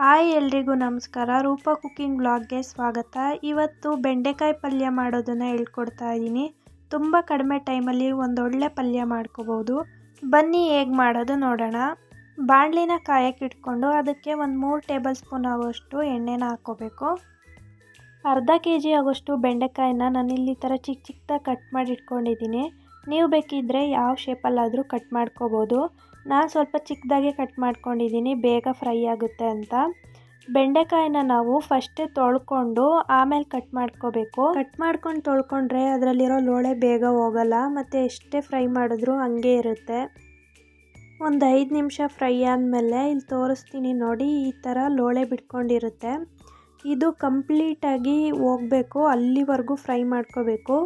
Hi ಎಲ್ರಿಗೂ ನಮಸ್ಕಾರ. Roopa cooking ಬ್ಲಾಗ್ಗೆ ಸ್ವಾಗತ. ಇವತ್ತು ಬೆಂಡೆಕಾಯಿ ಪಲ್ಯ ಮಾಡೋದನ್ನು ಹೇಳ್ಕೊಡ್ತಾ ಇದ್ದೀನಿ. ತುಂಬ ಕಡಿಮೆ ಟೈಮಲ್ಲಿ ಒಂದೊಳ್ಳೆ ಪಲ್ಯ ಮಾಡ್ಕೋಬೋದು. ಬನ್ನಿ ಹೇಗೆ ಮಾಡೋದು ನೋಡೋಣ. ಬಾಣಲಿನ ಕಾಯಕ್ಕೆ ಇಟ್ಕೊಂಡು ಅದಕ್ಕೆ ಒಂದು 3 ಟೇಬಲ್ ಸ್ಪೂನ್ ಆಗೋಷ್ಟು ಎಣ್ಣೆನ ಹಾಕ್ಕೋಬೇಕು. ಅರ್ಧ kg ಆಗೋಷ್ಟು ಬೆಂಡೆಕಾಯಿನ ನಾನಿಲ್ಲಿ ಥರ ಚಿಕ್ಕ ಚಿಕ್ಕದಾಗಿ ಕಟ್ ಮಾಡಿ ಇಟ್ಕೊಂಡಿದ್ದೀನಿ. ನೀವು ಬೇಕಿದ್ದರೆ ಯಾವ ಶೇಪಲ್ಲಾದರೂ ಕಟ್ ಮಾಡ್ಕೋಬೋದು. ನಾನು ಸ್ವಲ್ಪ ಚಿಕ್ಕದಾಗೆ ಕಟ್ ಮಾಡ್ಕೊಂಡಿದ್ದೀನಿ, ಬೇಗ ಫ್ರೈ ಆಗುತ್ತೆ ಅಂತ. ಬೆಂಡೆಕಾಯಿನ ನಾವು ಫಸ್ಟೇ ತೊಳ್ಕೊಂಡು ಆಮೇಲೆ ಕಟ್ ಮಾಡ್ಕೋಬೇಕು. ಕಟ್ ಮಾಡ್ಕೊಂಡು ತೊಳ್ಕೊಂಡ್ರೆ ಅದರಲ್ಲಿರೋ ಲೋಳೆ ಬೇಗ ಹೋಗಲ್ಲ, ಮತ್ತು ಎಷ್ಟೇ ಫ್ರೈ ಮಾಡಿದ್ರೂ ಹಂಗೆ ಇರುತ್ತೆ. ಒಂದು 5 ನಿಮಿಷ ಫ್ರೈ ಆದಮೇಲೆ ಇಲ್ಲಿ ತೋರಿಸ್ತೀನಿ ನೋಡಿ, ಈ ಥರ ಲೋಳೆ ಬಿಟ್ಕೊಂಡಿರುತ್ತೆ. ಇದು ಕಂಪ್ಲೀಟಾಗಿ ಹೋಗಬೇಕು, ಅಲ್ಲಿವರೆಗೂ ಫ್ರೈ ಮಾಡ್ಕೋಬೇಕು.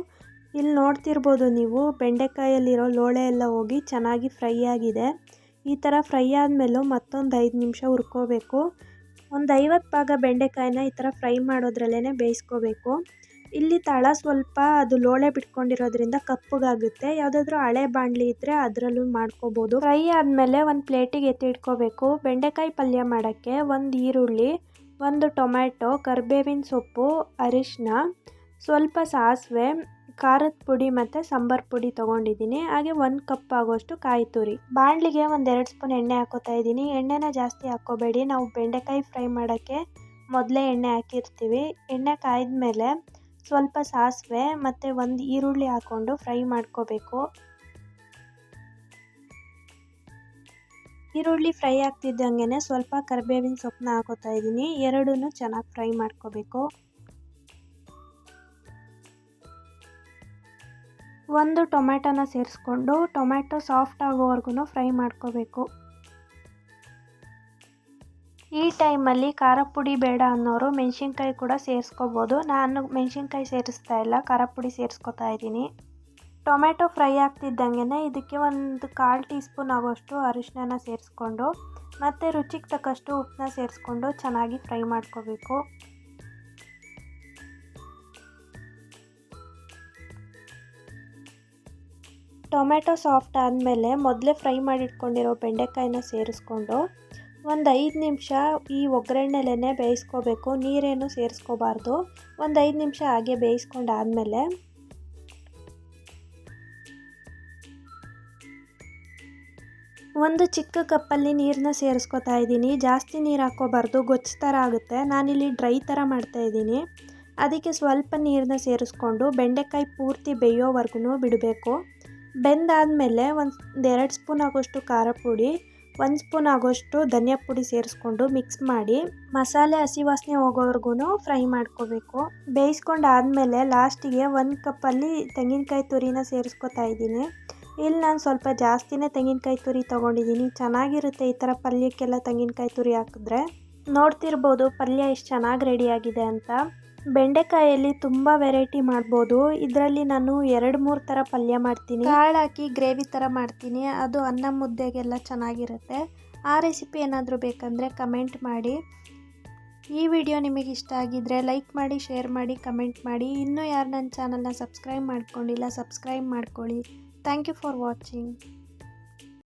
ಇಲ್ಲಿ ನೋಡ್ತಿರ್ಬೋದು ನೀವು, ಬೆಂಡೆಕಾಯಲ್ಲಿರೋ ಲೋಳೆ ಎಲ್ಲ ಹೋಗಿ ಚೆನ್ನಾಗಿ ಫ್ರೈ ಆಗಿದೆ. ಈ ಥರ ಫ್ರೈ ಆದಮೇಲೂ ಮತ್ತೊಂದು 5 ನಿಮಿಷ ಹುರ್ಕೋಬೇಕು. ಒಂದು 50 ಭಾಗ ಬೆಂಡೆಕಾಯಿನ ಈ ಥರ ಫ್ರೈ ಮಾಡೋದ್ರಲ್ಲೇ ಬೇಯಿಸ್ಕೋಬೇಕು. ಇಲ್ಲಿ ತಳ ಸ್ವಲ್ಪ ಅದು ಲೋಳೆ ಬಿಟ್ಕೊಂಡಿರೋದ್ರಿಂದ ಕಪ್ಪಗಾಗುತ್ತೆ. ಯಾವುದಾದ್ರೂ ಹಳೆ ಬಾಣಲಿ ಇದ್ದರೆ ಅದರಲ್ಲೂ ಮಾಡ್ಕೋಬೋದು. ಫ್ರೈ ಆದಮೇಲೆ ಒಂದು ಪ್ಲೇಟಿಗೆ ಎತ್ತಿಟ್ಕೋಬೇಕು. ಬೆಂಡೆಕಾಯಿ ಪಲ್ಯ ಮಾಡೋಕ್ಕೆ 1 ಈರುಳ್ಳಿ, 1 ಟೊಮ್ಯಾಟೊ, ಕರಿಬೇವಿನ ಸೊಪ್ಪು, ಅರಿಶಿನ, ಸ್ವಲ್ಪ ಸಾಸಿವೆ, ಖಾರದ ಪುಡಿ ಮತ್ತು ಸಾಂಬಾರು ಪುಡಿ ತೊಗೊಂಡಿದ್ದೀನಿ. ಹಾಗೆ 1 ಕಪ್ ಆಗೋಷ್ಟು ಕಾಯಿ ತುರಿ. ಬಾಣಲಿಗೆ 1-2 ಸ್ಪೂನ್ ಎಣ್ಣೆ ಹಾಕೋತಾ ಇದ್ದೀನಿ. ಎಣ್ಣೆನ ಜಾಸ್ತಿ ಹಾಕ್ಕೋಬೇಡಿ, ನಾವು ಬೆಂಡೆಕಾಯಿ ಫ್ರೈ ಮಾಡೋಕ್ಕೆ ಮೊದಲೇ ಎಣ್ಣೆ ಹಾಕಿರ್ತೀವಿ. ಎಣ್ಣೆ ಕಾಯ್ದ ಮೇಲೆ ಸ್ವಲ್ಪ ಸಾಸಿವೆ ಮತ್ತು 1 ಈರುಳ್ಳಿ ಹಾಕ್ಕೊಂಡು ಫ್ರೈ ಮಾಡ್ಕೋಬೇಕು. ಈರುಳ್ಳಿ ಫ್ರೈ ಆಗ್ತಿದ್ದಂಗೆ ಸ್ವಲ್ಪ ಕರಿಬೇವಿನ ಸೊಪ್ಪನ್ನ ಹಾಕೋತಾ ಇದ್ದೀನಿ. ಎರಡನ್ನೂ ಚೆನ್ನಾಗಿ ಫ್ರೈ ಮಾಡ್ಕೋಬೇಕು. 1 ಟೊಮ್ಯಾಟೊನ ಸೇರಿಸ್ಕೊಂಡು ಟೊಮ್ಯಾಟೊ ಸಾಫ್ಟ್ ಆಗೋವರೆಗೂ ಫ್ರೈ ಮಾಡ್ಕೋಬೇಕು. ಈ ಟೈಮಲ್ಲಿ ಖಾರ ಪುಡಿ ಬೇಡ ಅನ್ನೋರು ಮೆಣಸಿನ್ಕಾಯಿ ಕೂಡ ಸೇರಿಸ್ಕೋಬೋದು. ನಾನು ಮೆಣಸಿನ್ಕಾಯಿ ಸೇರಿಸ್ತಾ ಇಲ್ಲ, ಖಾರ ಪುಡಿ ಸೇರಿಸ್ಕೊತಾ ಇದ್ದೀನಿ. ಟೊಮ್ಯಾಟೊ ಫ್ರೈ ಆಗ್ತಿದ್ದಂಗೆ ಇದಕ್ಕೆ 1/4 ಟೀ ಸ್ಪೂನ್ ಆಗೋಷ್ಟು ಅರಿಶಿನ ಸೇರಿಸ್ಕೊಂಡು ಮತ್ತು ರುಚಿಗೆ ತಕ್ಕಷ್ಟು ಉಪ್ಪನ್ನ ಸೇರಿಸ್ಕೊಂಡು ಚೆನ್ನಾಗಿ ಫ್ರೈ ಮಾಡ್ಕೋಬೇಕು. ಟೊಮ್ಯಾಟೊ ಸಾಫ್ಟ್ ಆದಮೇಲೆ ಮೊದಲೇ ಫ್ರೈ ಮಾಡಿಟ್ಕೊಂಡಿರೋ ಬೆಂಡೆಕಾಯಿನ ಸೇರಿಸ್ಕೊಂಡು ಒಂದು 5 ನಿಮಿಷ ಈ ಒಗ್ಗರಣೆಲೇ ಬೇಯಿಸ್ಕೋಬೇಕು. ನೀರೇನು ಸೇರಿಸ್ಕೋಬಾರ್ದು. ಒಂದು 5 ನಿಮಿಷ ಹಾಗೆ ಬೇಯಿಸ್ಕೊಂಡಾದಮೇಲೆ ಒಂದು ಚಿಕ್ಕ ಕಪ್ಪಲ್ಲಿ ನೀರನ್ನ ಸೇರಿಸ್ಕೊತಾ ಇದ್ದೀನಿ. ಜಾಸ್ತಿ ನೀರು ಹಾಕ್ಕೋಬಾರ್ದು, ಗೊಜ್ಜು ಥರ ಆಗುತ್ತೆ. ನಾನಿಲ್ಲಿ ಡ್ರೈ ಥರ ಮಾಡ್ತಾಯಿದ್ದೀನಿ. ಅದಕ್ಕೆ ಸ್ವಲ್ಪ ನೀರನ್ನ ಸೇರಿಸ್ಕೊಂಡು ಬೆಂಡೆಕಾಯಿ ಪೂರ್ತಿ ಬೇಯೋವರೆಗೂ ಬಿಡಬೇಕು. ಬೆಂದಾದಮೇಲೆ 1-2 ಸ್ಪೂನ್ ಆಗೋಷ್ಟು ಖಾರ ಪುಡಿ, 1 ಸ್ಪೂನ್ ಆಗೋಷ್ಟು ಧನಿಯಾ ಪುಡಿ ಸೇರಿಸ್ಕೊಂಡು ಮಿಕ್ಸ್ ಮಾಡಿ ಮಸಾಲೆ ಹಸಿ ವಾಸನೆ ಹೋಗೋವರೆಗೂ ಫ್ರೈ ಮಾಡ್ಕೋಬೇಕು. ಬೇಯಿಸ್ಕೊಂಡಾದಮೇಲೆ ಲಾಸ್ಟಿಗೆ 1 ಕಪ್ಪಲ್ಲಿ ತೆಂಗಿನಕಾಯಿ ತುರಿನ ಸೇರಿಸ್ಕೊತಾ ಇದ್ದೀನಿ. ಇಲ್ಲಿ ನಾನು ಸ್ವಲ್ಪ ಜಾಸ್ತಿನೇ ತೆಂಗಿನಕಾಯಿ ತುರಿ ತೊಗೊಂಡಿದ್ದೀನಿ. ಚೆನ್ನಾಗಿರುತ್ತೆ ಈ ಥರ ಪಲ್ಯಕ್ಕೆಲ್ಲ ತೆಂಗಿನಕಾಯಿ ತುರಿ ಹಾಕಿದ್ರೆ. ನೋಡ್ತಿರ್ಬೋದು ಪಲ್ಯ ಎಷ್ಟು ಚೆನ್ನಾಗಿ ರೆಡಿಯಾಗಿದೆ ಅಂತ. ಬೆಂಡೆಕಾಯಲ್ಲಿ ತುಂಬ ವೆರೈಟಿ ಮಾಡ್ಬೋದು. ಇದರಲ್ಲಿ ನಾನು 2-3 ಥರ ಪಲ್ಯ ಮಾಡ್ತೀನಿ. ಕಾಳು ಹಾಕಿ ಗ್ರೇವಿ ಥರ ಮಾಡ್ತೀನಿ, ಅದು ಅನ್ನ ಮುದ್ದೆಗೆಲ್ಲ ಚೆನ್ನಾಗಿರುತ್ತೆ. ಆ ರೆಸಿಪಿ ಏನಾದರೂ ಬೇಕಂದರೆ ಕಮೆಂಟ್ ಮಾಡಿ. ಈ ವಿಡಿಯೋ ನಿಮಗೆ ಇಷ್ಟ ಆಗಿದ್ದರೆ ಲೈಕ್ ಮಾಡಿ, ಶೇರ್ ಮಾಡಿ, ಕಮೆಂಟ್ ಮಾಡಿ. ಇನ್ನೂ ಯಾರು ನನ್ನ ಚಾನಲ್ನ ಸಬ್ಸ್ಕ್ರೈಬ್ ಮಾಡ್ಕೊಂಡಿಲ್ಲ ಸಬ್ಸ್ಕ್ರೈಬ್ ಮಾಡ್ಕೊಳ್ಳಿ. Thank you for watching.